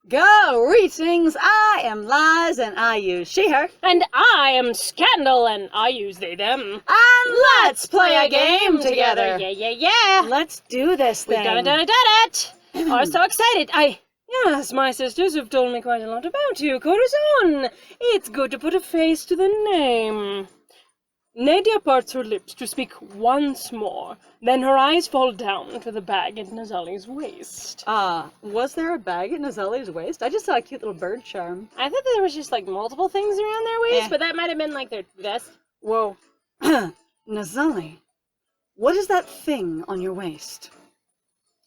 Greetings, I am Liz and I use she, her. And I am Scandal and I use they, them. And let's play a game together. Yeah. Let's do this thing. We've done it. I'm so excited. Yes, my sisters have told me quite a lot about you, Corazon. It's good to put a face to the name. Nadia parts her lips to speak once more. Then her eyes fall down to the bag at Nazali's waist. Was there a bag at Nazali's waist? I just saw a cute little bird charm. I thought there was just, like, multiple things around their waist, but that might have been, like, their vest. Whoa. Nazali, what is that thing on your waist?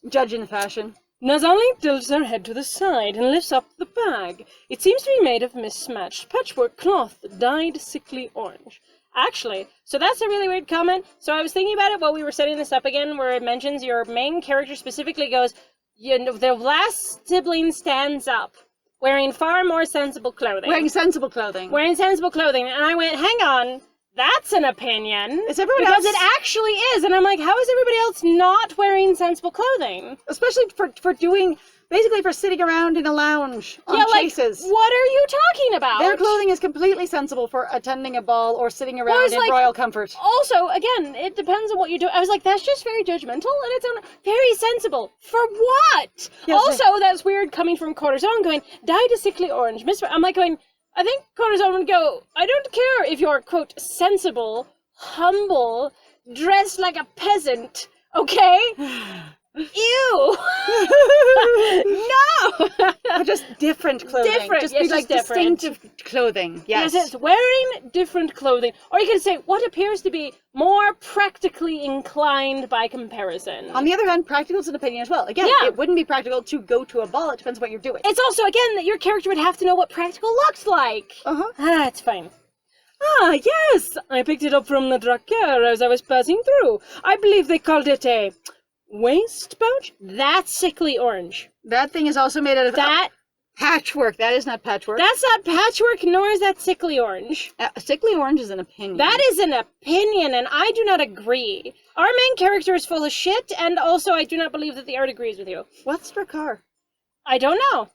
Judging the fashion. Nazali tilts her head to the side and lifts up the bag. It seems to be made of mismatched patchwork cloth dyed sickly orange. Actually, so that's a really weird comment. So I was thinking about it while we were setting this up again, where it mentions your main character specifically goes, the last sibling stands up, wearing far more sensible clothing. Wearing sensible clothing. And I went, hang on, that's an opinion. Is everyone because else... it actually is. And I'm like, how is everybody else not wearing sensible clothing? Especially for doing... Basically for sitting around in a lounge on chases. What are you talking about? Their clothing is completely sensible for attending a ball or sitting around in royal comfort. Also, again, it depends on what you do. I was like, that's just very judgmental and it's very sensible. For what? Yes, also, that's weird coming from Corazon going, dyed a sickly orange. I'm like going, I think Corazon would go, I don't care if you're, quote, sensible, humble, dressed like a peasant, okay? Ew! No! Just different clothing. Different. Just yes, be like different. distinctive clothing. Yes. Yes, it's wearing different clothing. Or you could say what appears to be more practically inclined by comparison. On the other hand, practical is an opinion as well. Again, it wouldn't be practical to go to a ball. It depends what you're doing. It's also, again, that your character would have to know what practical looks like. It's fine. Yes! I picked it up from the Drakkar as I was passing through. I believe they called it a... waist pouch? That's sickly orange. That thing is also made out of patchwork. That is not patchwork. That's not patchwork, nor is that sickly orange. Sickly orange is an opinion. That is an opinion, and I do not agree. Our main character is full of shit, and also I do not believe that the art agrees with you. What's Drakkar? I don't know.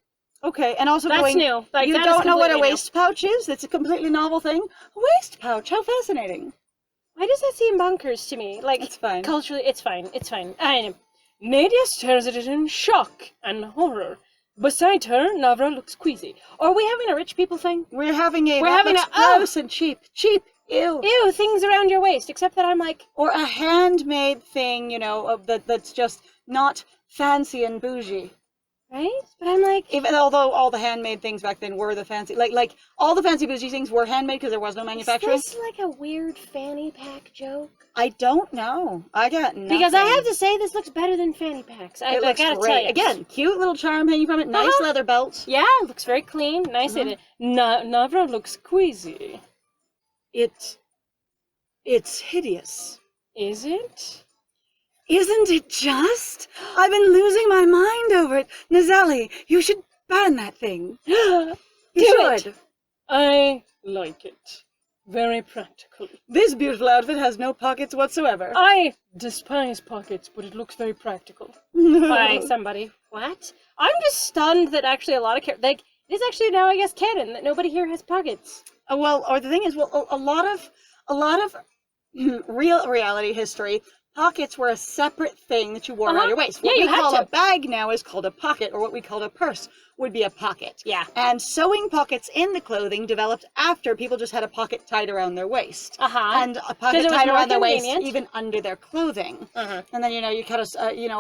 Okay, and also that's new. Like, you don't know what a waist pouch is? That's a completely novel thing? A waist pouch, how fascinating. Why does that seem bonkers to me? Like, it's fine. Culturally, it's fine. I know. Nadia stares at it in shock and horror. Beside her, Navra looks queasy. Are we having a rich people thing? We're having a gross and cheap. Cheap. Ew. Ew, things around your waist, except that I'm like... Or a handmade thing, you know, that's just not fancy and bougie. Right? But I'm like... Even although all the handmade things back then were the fancy... Like all the fancy bougie things were handmade because there was no manufacturing. Is this like a weird fanny pack joke? I don't know. I got nothing. Because I have to say, this looks better than fanny packs. I gotta tell you. Again, cute little charm hanging from it. Nice leather belt. Yeah, looks very clean. Nice. Navra looks queasy. It's hideous. Is it? Isn't it just? I've been losing my mind over it. Nazali, you should ban that thing. You should. I like it. Very practical. This beautiful outfit has no pockets whatsoever. I despise pockets, but it looks very practical. By somebody. What? I'm just stunned that actually a lot of it is actually now, I guess, canon that nobody here has pockets. Well, or the thing is, a lot of real reality history. Pockets were a separate thing that you wore around your waist. What we call a bag now is called a pocket, or what we call a purse would be a pocket. Yeah. And sewing pockets in the clothing developed after people just had a pocket tied around their waist. And a pocket tied around their waist, even under their clothing. And then, you cut a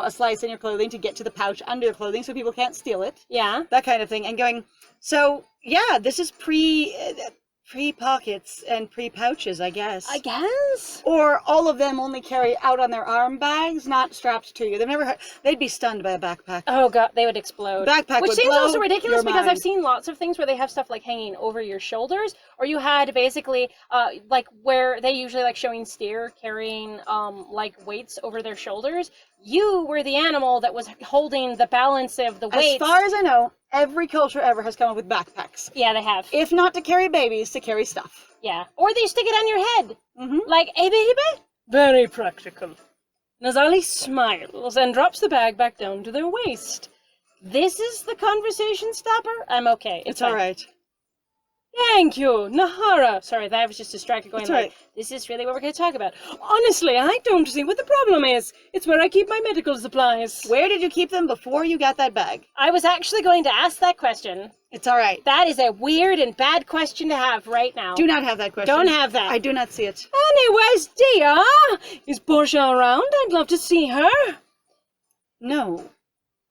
slice in your clothing to get to the pouch under your clothing so people can't steal it. Yeah. That kind of thing. And going, so, yeah, this is pre-pockets and pre-pouches, I guess. Or all of them only carry out on their arm bags, not strapped to you. They'd be stunned by a backpack. Oh god, they would explode. Backpack Which would seems blow also ridiculous your because mind. I've seen lots of things where they have stuff like hanging over your shoulders, or you had basically like where they usually like showing steer carrying like weights over their shoulders. You were the animal that was holding the balance of the weight. As far as I know, every culture ever has come up with backpacks. Yeah, they have. If not to carry babies, to carry stuff. Yeah. Or they stick it on your head. Like, hey, baby. Very practical. Nazali smiles and drops the bag back down to their waist. this is the conversation stopper, I'm okay. It's all right. Thank you, Nahara. Sorry, that was just distracted going That's right. This is really what we're going to talk about. Honestly, I don't see what the problem is. It's where I keep my medical supplies. Where did you keep them before you got that bag? I was actually going to ask that question. It's all right. That is a weird and bad question to have right now. Do not have that question. Don't have that. I do not see it. Anyways, Dia, is Portia around? I'd love to see her. No,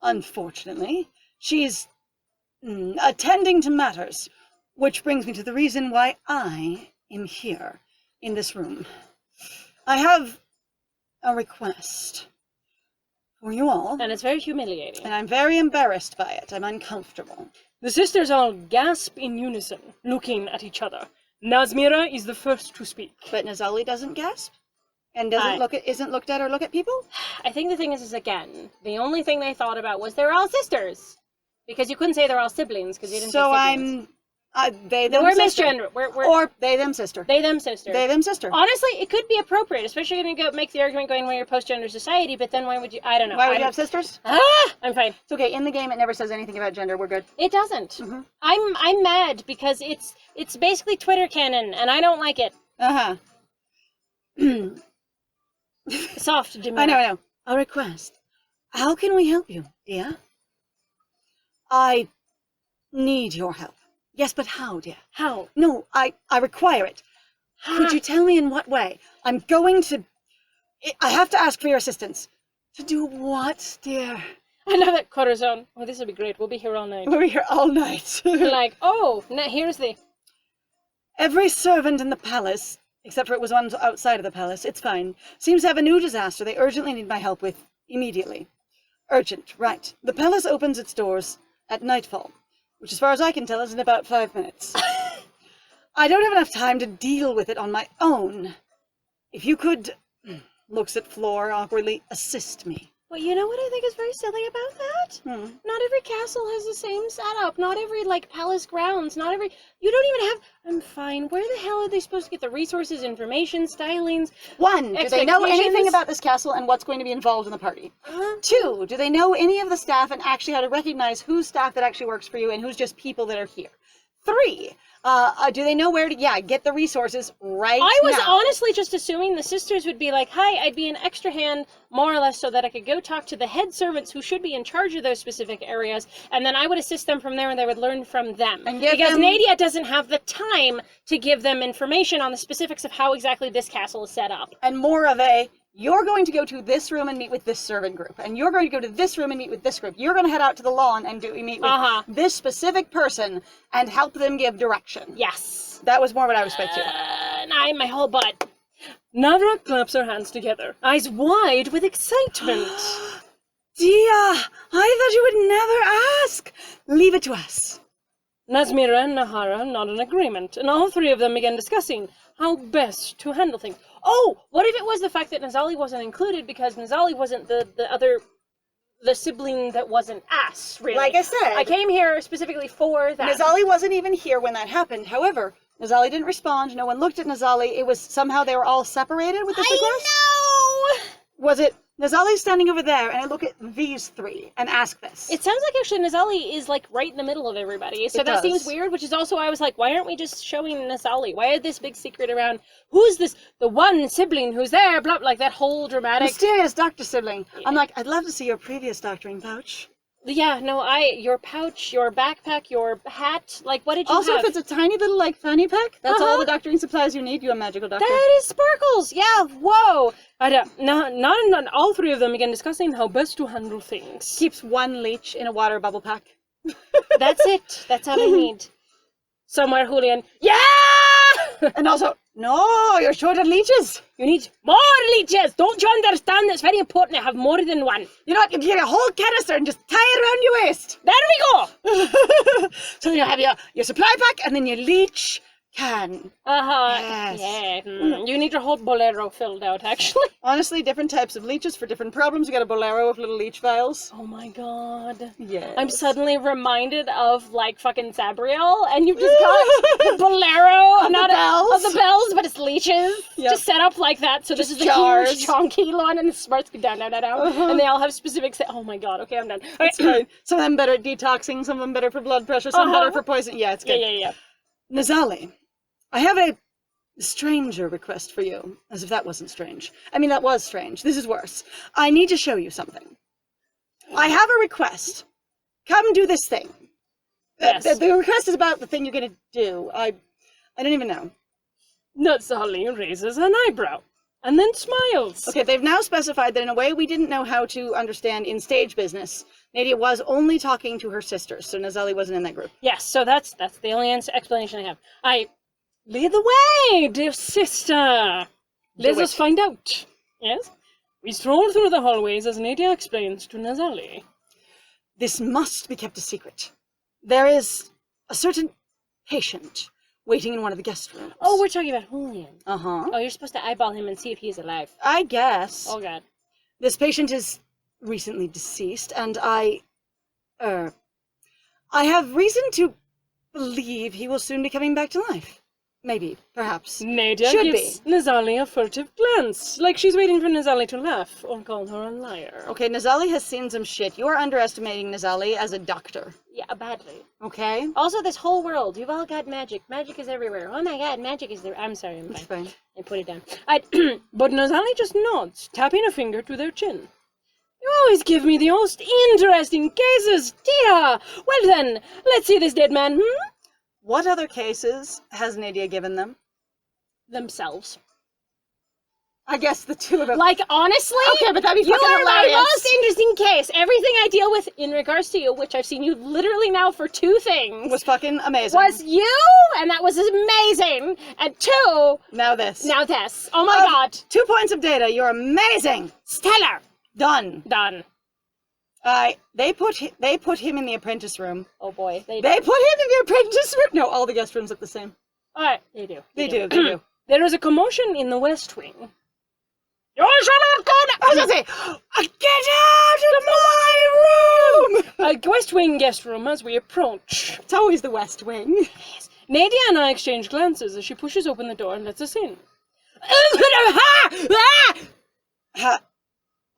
unfortunately. She's attending to matters. Which brings me to the reason why I am here in this room. I have a request for you all. And it's very humiliating. And I'm very embarrassed by it. I'm uncomfortable. The sisters all gasp in unison, looking at each other. Nazmira is the first to speak. But Nazali doesn't gasp? And isn't looked at or look at people? I think the thing is again, the only thing they thought about was they're all sisters. Because you couldn't say they're all siblings, because you didn't say siblings. They, them, we're sister. misgender. Or they, them, sister. They, them, sister. They, them, sister. Honestly, it could be appropriate, especially going to go make the argument going, when you're post-gender society, but then why would you, I don't know. Why would you have sisters? I'm fine. It's okay, in the game it never says anything about gender, we're good. It doesn't. Mm-hmm. I'm mad because it's basically Twitter canon, and I don't like it. Soft, Jimmy. I know. A request. How can we help you, dear? I need your help. Yes, but how, dear? How? No, I require it. Could you tell me in what way? I have to ask for your assistance. To do what, dear? I know that, Corazon. Oh, this will be great. We'll be here all night. We'll be here all night. Here's the... Every servant in the palace, except for it was one outside of the palace, it's fine, seems to have a new disaster they urgently need my help with immediately. Urgent, right. The palace opens its doors at nightfall, which as far as I can tell is in about 5 minutes. I don't have enough time to deal with it on my own. If you could, looks at floor awkwardly, assist me. Well, you know what I think is very silly about that? Not every castle has the same setup. Not every, palace grounds. Not every... You don't even have... I'm fine. Where the hell are they supposed to get the resources, information, stylings? 1, do they know anything about this castle and what's going to be involved in the party? 2, do they know any of the staff and actually how to recognize who's staff that actually works for you and who's just people that are here? 3, do they know where to, get the resources right now? I was honestly just assuming the sisters would be like, hi, I'd be an extra hand, more or less, so that I could go talk to the head servants who should be in charge of those specific areas, and then I would assist them from there and they would learn from them. Because Nadia doesn't have the time to give them information on the specifics of how exactly this castle is set up. And more of you're going to go to this room and meet with this servant group, and you're going to go to this room and meet with this group. You're going to head out to the lawn and meet with this specific person and help them give direction. Yes. That was more what I was expecting. My whole butt. Navra claps her hands together, eyes wide with excitement. Dia, I thought you would never ask. Leave it to us. Nazmira and Nahara nod in agreement, and all three of them began discussing how best to handle things. Oh, what if it was the fact that Nazali wasn't included because Nazali wasn't the sibling that wasn't us, really? Like I said. I came here specifically for that. Nazali wasn't even here when that happened. However, Nazali didn't respond. No one looked at Nazali. It was somehow they were all separated with this request. I know! Was it Nazali's standing over there and I look at these 3 and ask this? It sounds like actually Nazali is right in the middle of everybody. So that seems weird, which is also why I was like, why aren't we just showing Nazali? Why is this big secret around who's this, the one sibling who's there, blah, that whole dramatic... Mysterious doctor sibling. Yeah. I'm like, I'd love to see your previous doctoring pouch. Yeah, no, your pouch, your backpack, your hat, what did you also, have? Also, if it's a tiny little, fanny pack, that's all the doctoring supplies you need. You're a magical doctor. That is sparkles! Yeah, whoa! Not all 3 of them began discussing how best to handle things. Keeps 1 leech in a water bubble pack. That's it. That's all I need. Somewhere, Julian. Yeah! And also, no, you're short on leeches. You need more leeches. Don't you understand? It's very important to have more than one. You know what? You get a whole canister and just tie it around your waist. There we go. So you have your supply pack and then your leech can. Yes. Yeah. You need your whole bolero filled out, actually. Honestly, different types of leeches for different problems. You got a bolero of little leech vials. Oh my god. Yes. I'm suddenly reminded of, like, fucking Sabriel, and you've just got the bolero, of not the bells. of the bells, but it's leeches. Yep. Just set up like that, so Just this is jars. a huge chonky one, and the smarts go down, and they all have specific... Oh my god, okay, I'm done. That's fine. Some of them better at detoxing, some of them better for blood pressure, some better for poison. Yeah, it's good. Yeah. Nazali, I have a stranger request for you. As if that wasn't strange. I mean, that was strange. This is worse. I need to show you something. I have a request. Come do this thing. Yes. The request is about the thing you're going to do. I don't even know. Nazali raises an eyebrow, and then smiles. Okay, they've now specified that in a way we didn't know how to understand in stage business, Nadia was only talking to her sisters, so Nazali wasn't in that group. Yes, so that's the only explanation I have. Lead the way, dear sister. Let us find out. Yes? We stroll through the hallways as Nadia explains to Nazali. This must be kept a secret. There is a certain patient waiting in one of the guest rooms. Oh, we're talking about Julian. Uh-huh. Oh, you're supposed to eyeball him and see if he's alive. I guess. Oh, God. This patient is recently deceased, and I have reason to believe he will soon be coming back to life. Maybe, perhaps. Nadia Should gives Nazali a furtive glance, like she's waiting for Nazali to laugh or call her a liar. Okay, Nazali has seen some shit. You are underestimating Nazali as a doctor. Yeah, badly. Okay? Also, this whole world, you've all got magic. Magic is everywhere. Oh my god, magic is there. I'm sorry, I'm It's fine. fine. I put it down. But Nazali just nods, tapping a finger to their chin. You always give me the most interesting cases, dear. Well then, let's see this dead man, What other cases has Nadia given them? Themselves. I guess the two of them. Like, honestly, Okay, but that'd be you fucking are hilarious. my most interesting case. Everything I deal with in regards to you, which I've seen you literally now for 2 things, Was fucking amazing. was you, and that was amazing. And 2, Now this. now this. Oh my god. 2 points of data. You're amazing. Stellar. Done. Done. They put him in the apprentice room. Oh boy. They put him in the apprentice room. No, all the guest rooms look the same. Alright, they do. They do. There is a commotion in the West Wing. You shall not go down! I was gonna say, get out of my room! A West Wing guest room as we approach. It's always the West Wing. Nadia and I exchange glances as she pushes open the door and lets us in.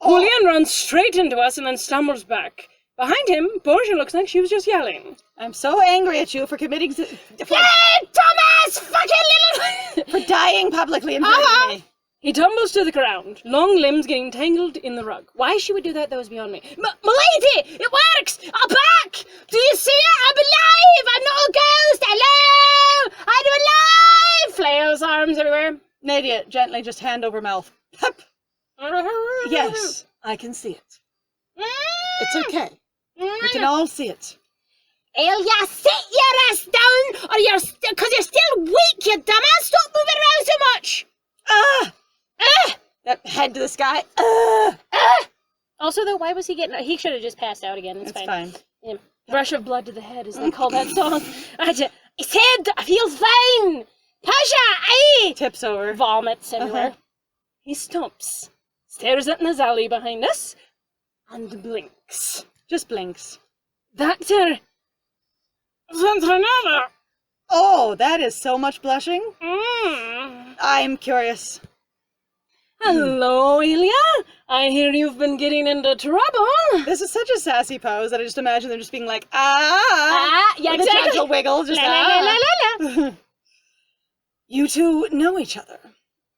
Julian runs straight into us and then stumbles back. Behind him, Borgia looks like she was just yelling. I'm so angry at you for committing Yeah, Thomas! Fucking little... for dying publicly in front of me. He tumbles to the ground, long limbs getting tangled in the rug. Why she would do that, though, is beyond me. Milady! It works! I'm back! Do you see it? I'm alive! I'm not a ghost! Hello! I'm alive! Flails, arms everywhere. Nadia, gently, just hand over mouth. Hup. Yes, I can see it. It's okay. We can all see it. Elia, sit your ass down, or because you're still weak, you dumbass! Stop moving around so much! That head to the sky. Also, though, why was he getting... He should have just passed out again. It's fine. Yeah. Rush of blood to the head, as they call that song. His head feels fine! Pasha, aye! Tips over. Vomits everywhere. He stomps, stares at Nazali behind us, and blinks. Just blinks. Doctor... Santanada! Oh, that is so much blushing. I'm curious. Hello, Elia. I hear you've been getting into trouble. This is such a sassy pose that I just imagine them just being like, yeah, with exactly. a gentle wiggle, just La, la, la, la, la. You two know each other,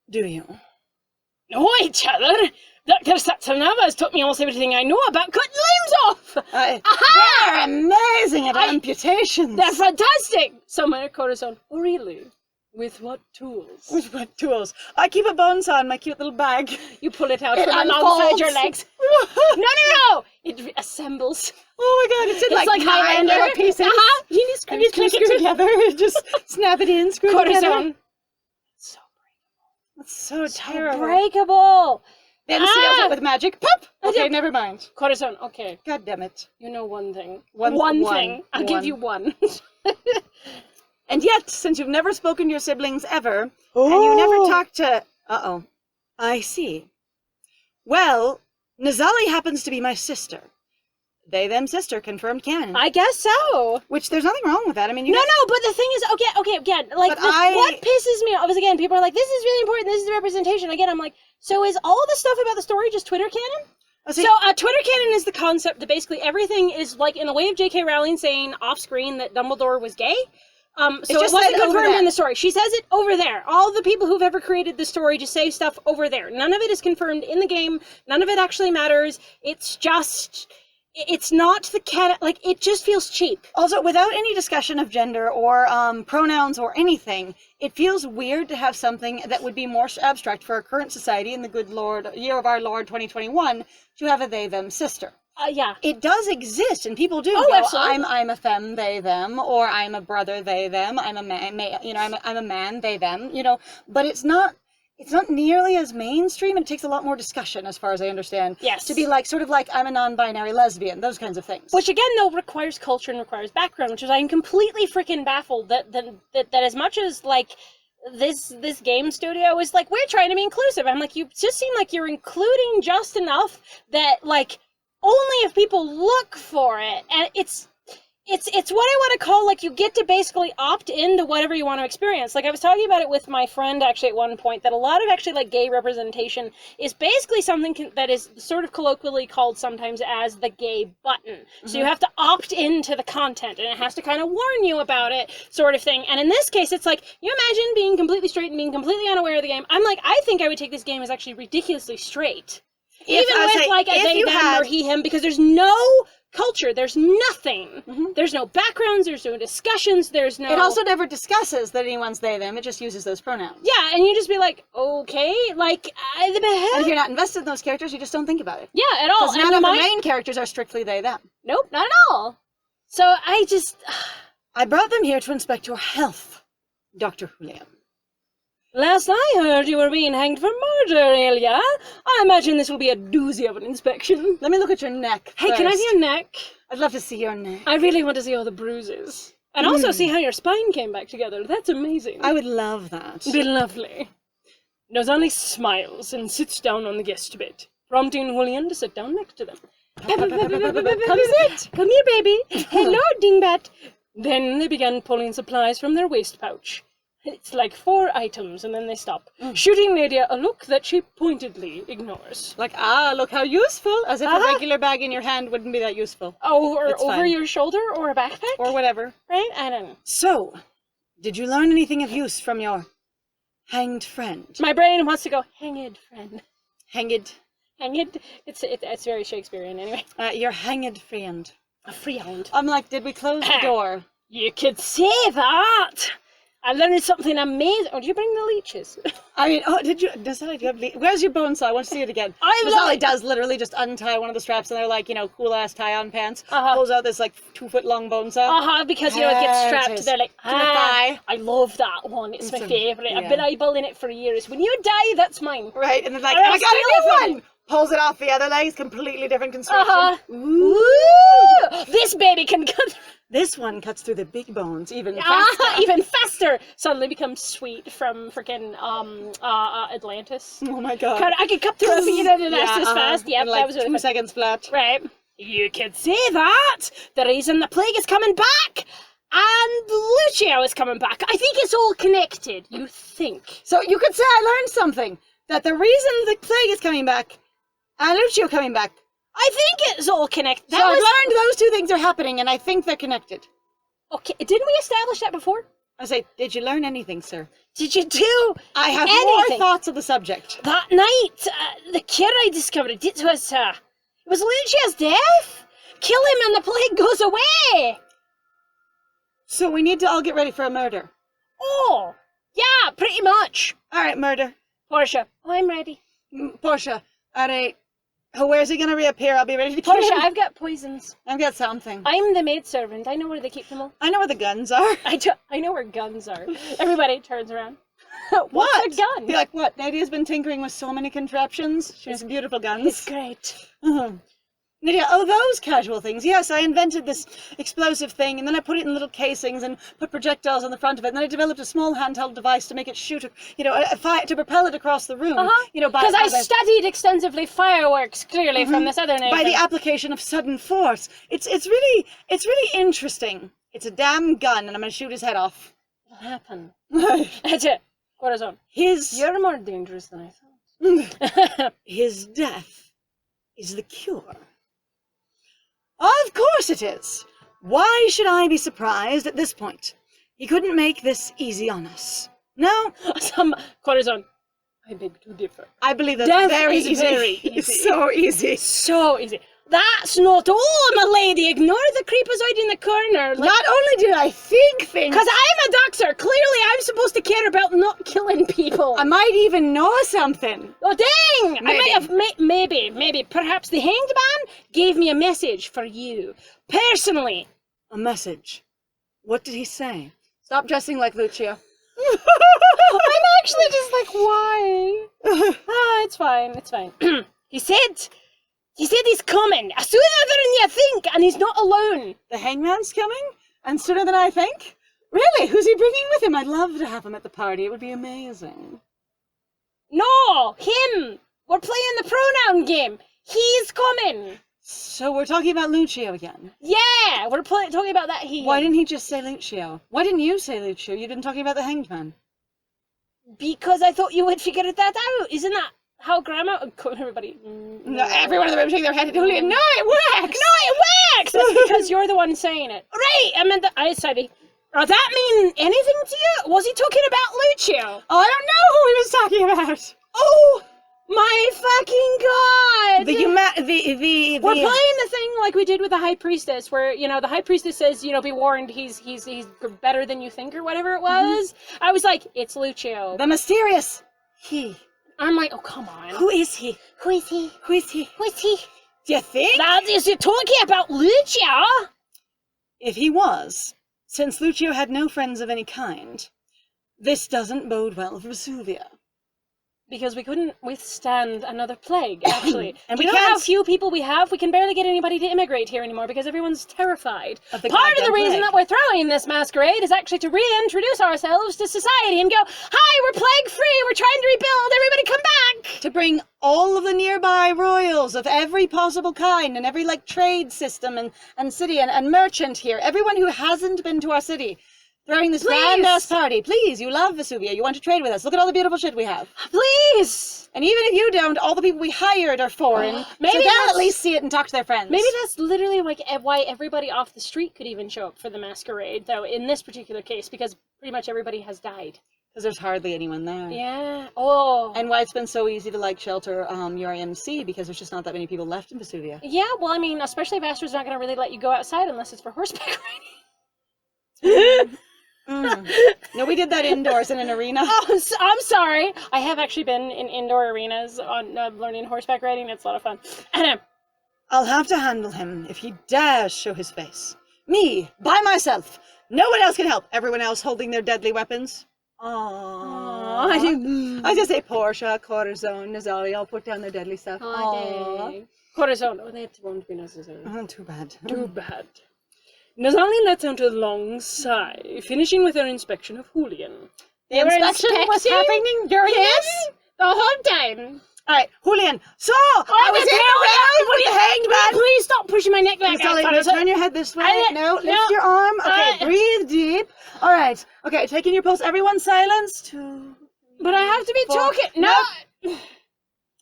do you? Know each other? Dr. Satsanava has taught me almost everything I know about cutting limbs off. They're amazing at amputations. They're fantastic. Somewhere, Corazon. Oh, really? With what tools? With what tools? I keep a bone saw in my cute little bag. You pull it out It from alongside your legs. No! It assembles. Oh my god, it's in like 9 Highlander. little pieces. You just And you click it together. Just snap it in, screw it together. Corazon. That's so terrible. Breakable. Then seals it with magic. Pop! Okay, never mind. Corazon, okay. God damn it. You know one thing. One thing. I'll give you one. And yet, since you've never spoken to your siblings ever, and you never talked to... Uh-oh. I see. Well, Nazali happens to be my sister. They, them, sister, confirmed canon. I guess so. Which, there's nothing wrong with that. I mean, No, but the thing is, okay, again, like, what pisses me off is, again, people are like, this is really important, this is the representation. Again, I'm like, so is all the stuff about the story just Twitter canon? So, Twitter canon is the concept that basically everything is, like, in a way of J.K. Rowling saying off-screen that Dumbledore was gay. So it wasn't confirmed in the story. She says it over there. All the people who've ever created the story just say stuff over there. None of it is confirmed in the game. None of it actually matters. It's just... It's not the canon, like, it just feels cheap. Also, without any discussion of gender or pronouns or anything, it feels weird to have something that would be more abstract for our current society in the good Lord, year of our Lord 2021, to have a they, them sister. Yeah. It does exist, and people do go, absolutely. I'm a femme, they, them, or I'm a brother, they, them, I'm a man, I'm a man, they, them, but it's not nearly as mainstream, and it takes a lot more discussion, as far as I understand. Yes. To be like, sort of like, I'm a non-binary lesbian, those kinds of things. Which, again, though, requires culture and requires background, which is, I'm completely freaking baffled that as much as, like, this game studio is like, we're trying to be inclusive. I'm like, you just seem like you're including just enough that, like, only if people look for it, and it's what I want to call, like, you get to basically opt into whatever you want to experience. Like, I was talking about it with my friend, actually, at one point, that a lot of, actually, like, gay representation is basically something that is sort of colloquially called sometimes as the gay button. Mm-hmm. So you have to opt into the content, and it has to kind of warn you about it, sort of thing. And in this case, it's like, you imagine being completely straight and being completely unaware of the game. I'm like, I think I would take this game as actually ridiculously straight. Even with, like, a they, them, or he, him, because there's no culture, there's nothing. Mm-hmm. There's no backgrounds, there's no discussions, there's no... It also never discusses that anyone's they, them, it just uses those pronouns. Yeah, and you just be like, okay, like, and if you're not invested in those characters, you just don't think about it. Yeah, at all. Because none of the main characters are strictly they, them. Nope, not at all. So I brought them here to inspect your health, Dr. Julian. Last I heard, you were being hanged for murder, Ilya. I imagine this will be a doozy of an inspection. Let me look at your neck. Hey, can I see your neck? I'd love to see your neck. I really want to see all the bruises. And also see how your spine came back together. That's amazing. I would love that. It'd be lovely. Nozali smiles and sits down on the guest bed, prompting Julian to sit down next to them. Come sit. Come here, baby. Hello, Dingbat. Then they began pulling supplies from their waist pouch. It's like 4 items, and then they stop, shooting Nadia a look that she pointedly ignores. Like, look how useful, as if a regular bag in your hand wouldn't be that useful. Oh, or it's over fine. Your shoulder, or a backpack? Or whatever. Right? I don't know. So, did you learn anything of use from your hanged friend? My brain wants to go, hanged friend. Hanged? Hanged? It's very Shakespearean, anyway. Your hanged friend. A friend. I'm like, did we close the door? You could say that! I learned something amazing. Oh, did you bring the leeches? I mean, did you? Where's your bone saw? I want to see it again. Nazali does literally just untie one of the straps, and they're like, cool-ass tie-on pants. Pulls out this, like, 2-foot-long bone saw. Because, it gets strapped. They're like, I love that one. It's my favourite. I've been eyeballing it for years. When you die, that's mine. Right, and then like, I got a new one! Pulls it off the other leg, completely different construction. Ooh! This baby can cut... This one cuts through the big bones even faster. Even faster! Suddenly becomes Sweet from freaking Atlantis. Oh my god. I could cut through a peanut and as fast. Yep, like that was 2 seconds flat. Right. You could say that! The reason the plague is coming back! And Lucio is coming back. I think it's all connected. You think. So you could say I learned something. That the reason the plague is coming back and Lucio coming back, I think it's all connected. So I learned those 2 things are happening, and I think they're connected. Okay, didn't we establish that before? I say, did you learn anything, sir? Did you do I have anything? More thoughts of the subject. That night, the cure I discovered, it was Lucio's death. Kill him and the plague goes away. So we need to all get ready for a murder. Oh, yeah, pretty much. All right, murder. Portia. Oh, I'm ready. Portia, all right. Where's he gonna reappear? I'll be ready to kill him. Portia, I've got poisons. I've got something. I'm the maidservant. I know where they keep them all. I know where the guns are. I know where guns are. Everybody turns around. What's a gun? Be like, what? Nadia's been tinkering with so many contraptions. She has beautiful guns. It's great. Nadia, oh, those casual things. Yes, I invented this explosive thing, and then I put it in little casings and put projectiles on the front of it, and then I developed a small handheld device to make it shoot, a fire, to propel it across the room. Because I studied extensively fireworks, clearly, from this other nation. By the application of sudden force. It's really interesting. It's a damn gun, and I'm going to shoot his head off. What'll happen? That's it. Corazon. You're more dangerous than I thought. His death is the cure. Of course it is. Why should I be surprised at this point? He couldn't make this easy on us. No? Corazon, I beg to differ. I believe that's very easy. It's so easy. So easy. That's not all, my lady. Ignore the creepazoid in the corner. Not only did I think things... Because I'm a doctor. Clearly, I'm supposed to care about not killing people. I might even know something. Oh, dang! Maybe. I might have... Maybe. Perhaps the Hanged Man gave me a message for you. Personally. A message? What did he say? Stop dressing like Lucio. I'm actually just like, why? It's fine. He said he's coming sooner than you think, and he's not alone. The hangman's coming? And sooner than I think? Really? Who's he bringing with him? I'd love to have him at the party. It would be amazing. No, him. We're playing the pronoun game. He's coming. So we're talking about Lucio again? Yeah, we're talking about that he. Why didn't he just say Lucio? Why didn't you say Lucio? You've been talking about the hanged man. Because I thought you would figure that out. Isn't that how grammar... Everybody... No, everyone in the room shaking their head at Julian. No, it works! That's because you're the one saying it. Right, I meant that... Sorry. Does that mean anything to you? Was he talking about Lucio? Oh, I don't know who he was talking about. Oh, my fucking god! We're playing the thing like we did with the High Priestess, where, the High Priestess says, be warned, he's better than you think, or whatever it was. I was like, it's Lucio. The mysterious he. I'm like, oh, come on. Who is he? Who is he? Who is he? Who is he? Do you think? That is you talking about Lucio? If he was, since Lucio had no friends of any kind, this doesn't bode well for Vesuvia. Because we couldn't withstand another plague, actually. And we know how few people we have? We can barely get anybody to immigrate here anymore because everyone's terrified. Part of the reason that we're throwing this masquerade is actually to reintroduce ourselves to society and go, hi, we're plague-free, we're trying to rebuild, everybody come back! To bring all of the nearby royals of every possible kind and every, trade system and city and merchant here, everyone who hasn't been to our city, throwing this grand-ass party. Please, you love Vesuvia. You want to trade with us. Look at all the beautiful shit we have. Please! And even if you don't, all the people we hired are foreign. Maybe so they'll at least see it and talk to their friends. Maybe that's literally why everybody off the street could even show up for the masquerade, though, in this particular case, because pretty much everybody has died. Because there's hardly anyone there. Yeah. Oh. And why it's been so easy to, shelter your MC, because there's just not that many people left in Vesuvia. Yeah, well, I mean, especially if Astra's not going to really let you go outside unless it's for horseback riding. No, we did that indoors in an arena. Oh, I'm sorry. I have actually been in indoor arenas on learning horseback riding. It's a lot of fun. I'll have to handle him if he dares show his face. Me, by myself. No one else can help. Everyone else holding their deadly weapons. Aww. I was going to say Portia, Corazon, Nazaria all put down their deadly stuff. Aww. Corazon. Oh, that won't be necessary. Oh, too bad. Too bad. Nazalia let out a long sigh, finishing with her inspection of Julian. The inspection was happening during this? The whole time. Alright, Julian. So, I was in around with the hanged man. Please stop pushing my neck back. Turn your head this way. No, lift your arm. Okay, breathe deep. Alright. Okay, taking your pulse. Everyone silence. 2. But I have to be talking. No.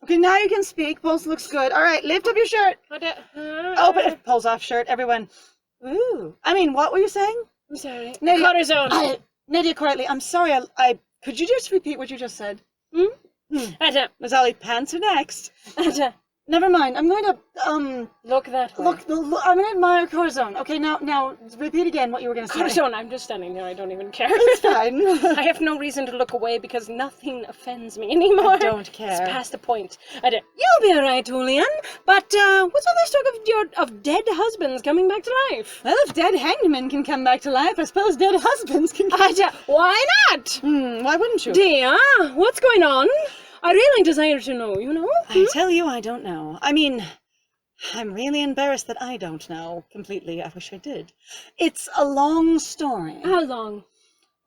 Okay, now you can speak. Pulse looks good. Alright, lift up your shirt. Open it. Pulls off shirt. Everyone. Ooh. I mean, what were you saying? I'm sorry. Nadia, Nadia, quietly. I'm sorry. I could you just repeat what you just said? Mazzali, pants are next. Never mind. I'm going to look that way. Look. I'm going to admire Corazon. Okay, now repeat again what you were going to say. Corazon, I'm just standing there. I don't even care. It's fine. I have no reason to look away because nothing offends me anymore. I don't care. It's past the point. You'll be alright, Julian. But what's all this talk of dead husbands coming back to life? Well, if dead hanged men can come back to life, I suppose dead husbands can come back. Why not? Why wouldn't you? Dear, what's going on? I really desire to know, I tell you, I don't know. I mean, I'm really embarrassed that I don't know completely. I wish I did. It's a long story. How long?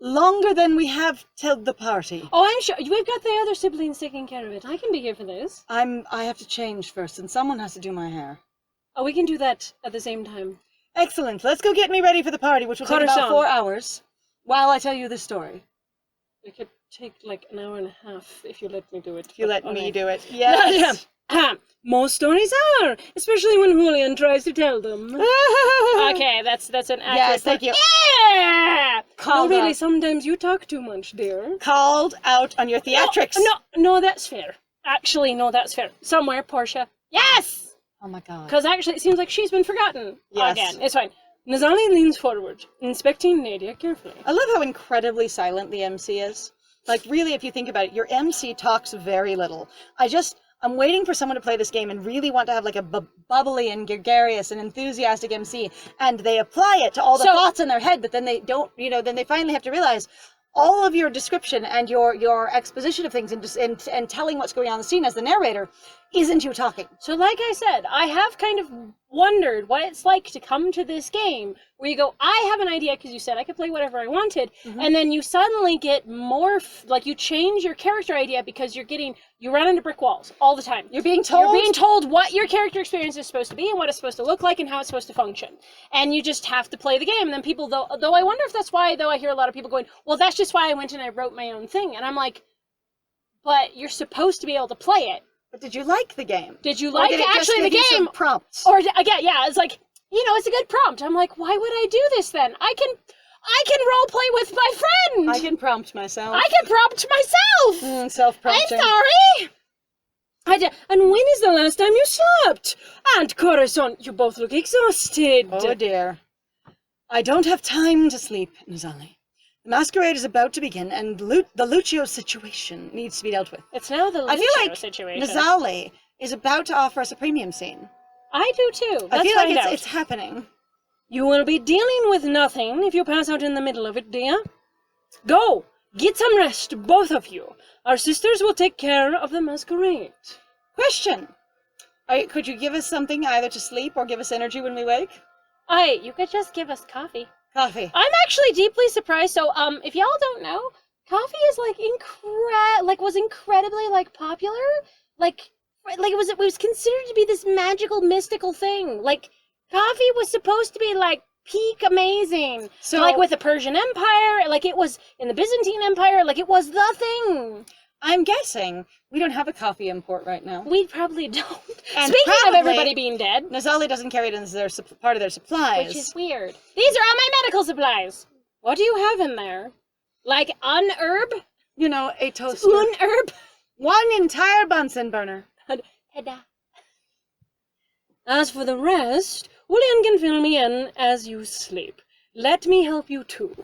Longer than we have till the party. Oh, I'm sure. We've got the other siblings taking care of it. I can be here for this. I have to change first, and someone has to do my hair. Oh, we can do that at the same time. Excellent. Let's go get me ready for the party, which will take about Corazon. 4 hours, while I tell you the story. It could take like an hour and a half if you let me do it. If you let me do it. Nadia. Yes. Most stories are, especially when Julian tries to tell them. Okay, that's an accurate. Yes, thank you. Yeah! Called no, really, out. sometimes you talk too much, dear. Called out on your theatrics. No, that's fair. Actually, no, that's fair. Somewhere, Portia. Yes! Oh my god. Because actually, it seems like she's been forgotten. Yes. Again, it's fine. Nazali leans forward, inspecting Nadia carefully. I love how incredibly silent the MC is. Like, really, if you think about it, your MC talks very little. I'm waiting for someone to play this game and really want to have like a bubbly and gregarious and enthusiastic MC, and they apply it to all the thoughts in their head, but then they don't, then they finally have to realize all of your description and your exposition of things and telling what's going on in the scene as the narrator isn't you talking. So like I said, I have kind of wondered what it's like to come to this game where you go, I have an idea because you said I could play whatever I wanted, and then you suddenly get more, like you change your character idea because you run into brick walls all the time. You're being told what your character experience is supposed to be and what it's supposed to look like and how it's supposed to function. And you just have to play the game. And then people, though I wonder if that's why, I hear a lot of people going, well, that's just why I went and I wrote my own thing. And I'm like, but you're supposed to be able to play it. But did you like the game? Did you like actually the game? Prompts. Or again, yeah, it's like, it's a good prompt. I'm like, why would I do this then? I can role play with my friend. I can prompt myself. I can prompt myself. Self-prompting. I'm sorry. And when is the last time you slept? And Corazon, you both look exhausted. Oh dear. I don't have time to sleep, Nazali. The masquerade is about to begin, and the Lucio situation needs to be dealt with. It's now the Lucio situation. Nazali is about to offer us a premium scene. I do too. I feel like it's happening. You will be dealing with nothing if you pass out in the middle of it, dear. Go! Get some rest, both of you. Our sisters will take care of the masquerade. Question. Could you give us something either to sleep or give us energy when we wake? You could just give us coffee. Coffee. I'm actually deeply surprised. So, if y'all don't know, coffee is was incredibly popular. It was considered to be this magical, mystical thing. Like, coffee was supposed to be peak amazing. So, with the Persian Empire, it was in the Byzantine Empire, it was the thing. I'm guessing we don't have a coffee import right now. We probably don't. And Speaking of everybody being dead, Nazali doesn't carry it as part of their supplies. which is weird. These are all my medical supplies. What do you have in there? Like an herb? A toaster. Un herb? One entire Bunsen burner. As for the rest, Julian can fill me in as you sleep. Let me help you too.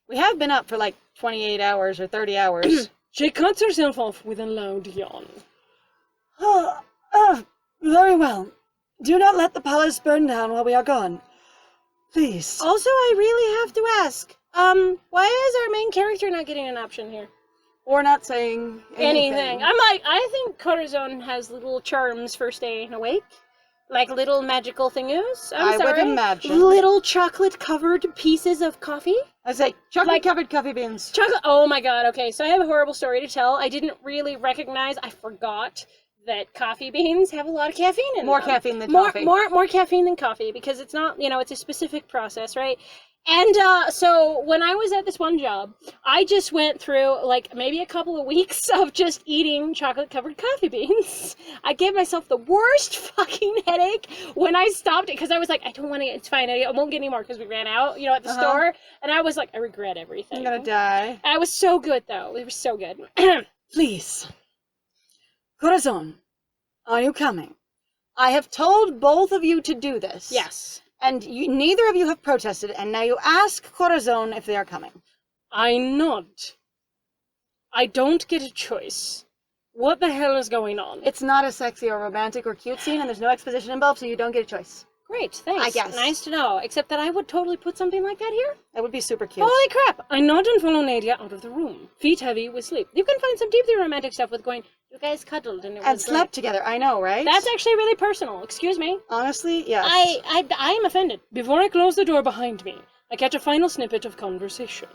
We have been up for 28 hours or 30 hours. She cuts herself off with a loud yawn. Very well. Do not let the palace burn down while we are gone. Please. Also, I really have to ask, why is our main character not getting an option here? Or not saying anything. I think Corazon has little charms for staying awake. Like little magical thingoos. I would imagine. Little chocolate-covered pieces of coffee. I was chocolate-covered coffee beans. Chocolate. Oh my god, okay, so I have a horrible story to tell. I didn't really recognize, I forgot that coffee beans have a lot of caffeine in them. More caffeine than coffee. More caffeine than coffee, because it's not, it's a specific process, right? And so when I was at this one job, I just went through maybe a couple of weeks of just eating chocolate-covered coffee beans. I gave myself the worst fucking headache when I stopped it because I was like, I don't want to. It's fine. I won't get any more because we ran out, at the store. And I was like, I regret everything. I'm gonna die. I was so good though. It was so good. Please, Corazon, are you coming? I have told both of you to do this. Yes. And neither of you have protested, and now you ask Corazon if they are coming. I nod. I don't get a choice. What the hell is going on? It's not a sexy or romantic or cute scene, and there's no exposition involved, so you don't get a choice. Great, thanks. I guess. Nice to know. Except that I would totally put something like that here. That would be super cute. Holy crap! I nod and follow Nadia out of the room, feet heavy with sleep. You can find some deeply romantic stuff with going, you guys cuddled and it was And slept great. together, I know, right? That's actually really personal. Excuse me. Honestly, yes. I am offended. Before I close the door behind me, I catch a final snippet of conversation.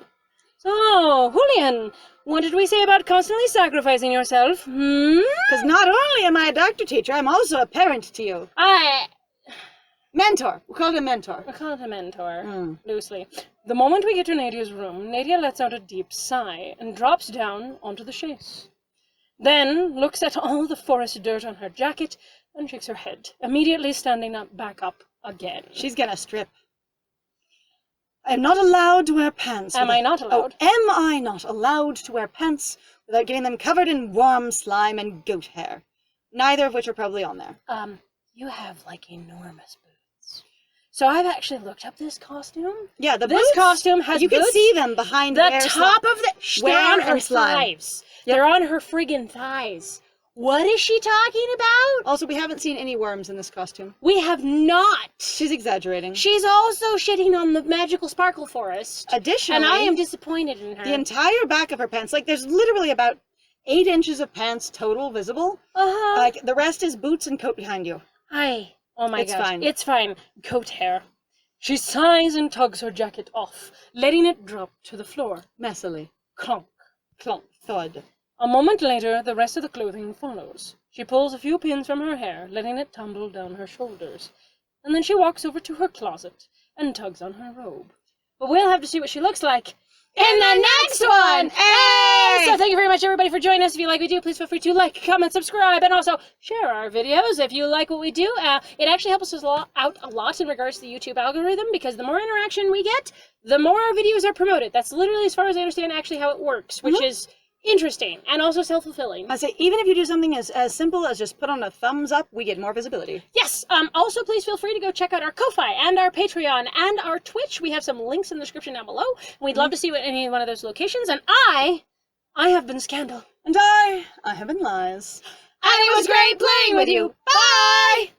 So, Julian, what did we say about constantly sacrificing yourself? Because not only am I a doctor teacher, I'm also a parent to you. Mentor. We'll call it a mentor. I call it a mentor, loosely. The moment we get to Nadia's room, Nadia lets out a deep sigh and drops down onto the chaise. Then looks at all the forest dirt on her jacket and shakes her head, immediately standing back up again. She's gonna strip. I'm not allowed to wear pants. Am I not allowed? Oh, am I not allowed to wear pants without getting them covered in warm slime and goat hair? Neither of which are probably on there. You have, like, enormous boots. So I've actually looked up this costume. Yeah, this boots, costume has you boots. can see them behind the top of the... They're on her slime. thighs. Yep. They're on her friggin' thighs. What is she talking about? Also, we haven't seen any worms in this costume. We have not. She's exaggerating. She's also shitting on the magical sparkle forest. Additionally, and I am disappointed in her. The entire back of her pants, like, there's literally about 8 inches of pants total visible. Like, the rest is boots and coat behind you. Oh my god. It's fine. It's fine. Coat hair. She sighs and tugs her jacket off, letting it drop to the floor. Messily. Clunk. Clunk. Thud. A moment later, the rest of the clothing follows. She pulls a few pins from her hair, letting it tumble down her shoulders. And then she walks over to her closet and tugs on her robe. But we'll have to see what she looks like in the next one! Hey! So thank you very much, everybody, for joining us. If you like what we do, please feel free to like, comment, subscribe, and also share our videos if you like what we do. It actually helps us out a lot in regards to the YouTube algorithm, because the more interaction we get, the more our videos are promoted. That's literally, as far as I understand, actually how it works, which is interesting and also self-fulfilling. I say, even if you do something as simple as just put on a thumbs up, we get more visibility. Yes. Also, please feel free to go check out our Ko-Fi and our Patreon and our Twitch. We have some links in the description down below. We'd love to see you at any one of those locations. And I have been Scandal. And I have been Lies. And it was great playing with you. Bye!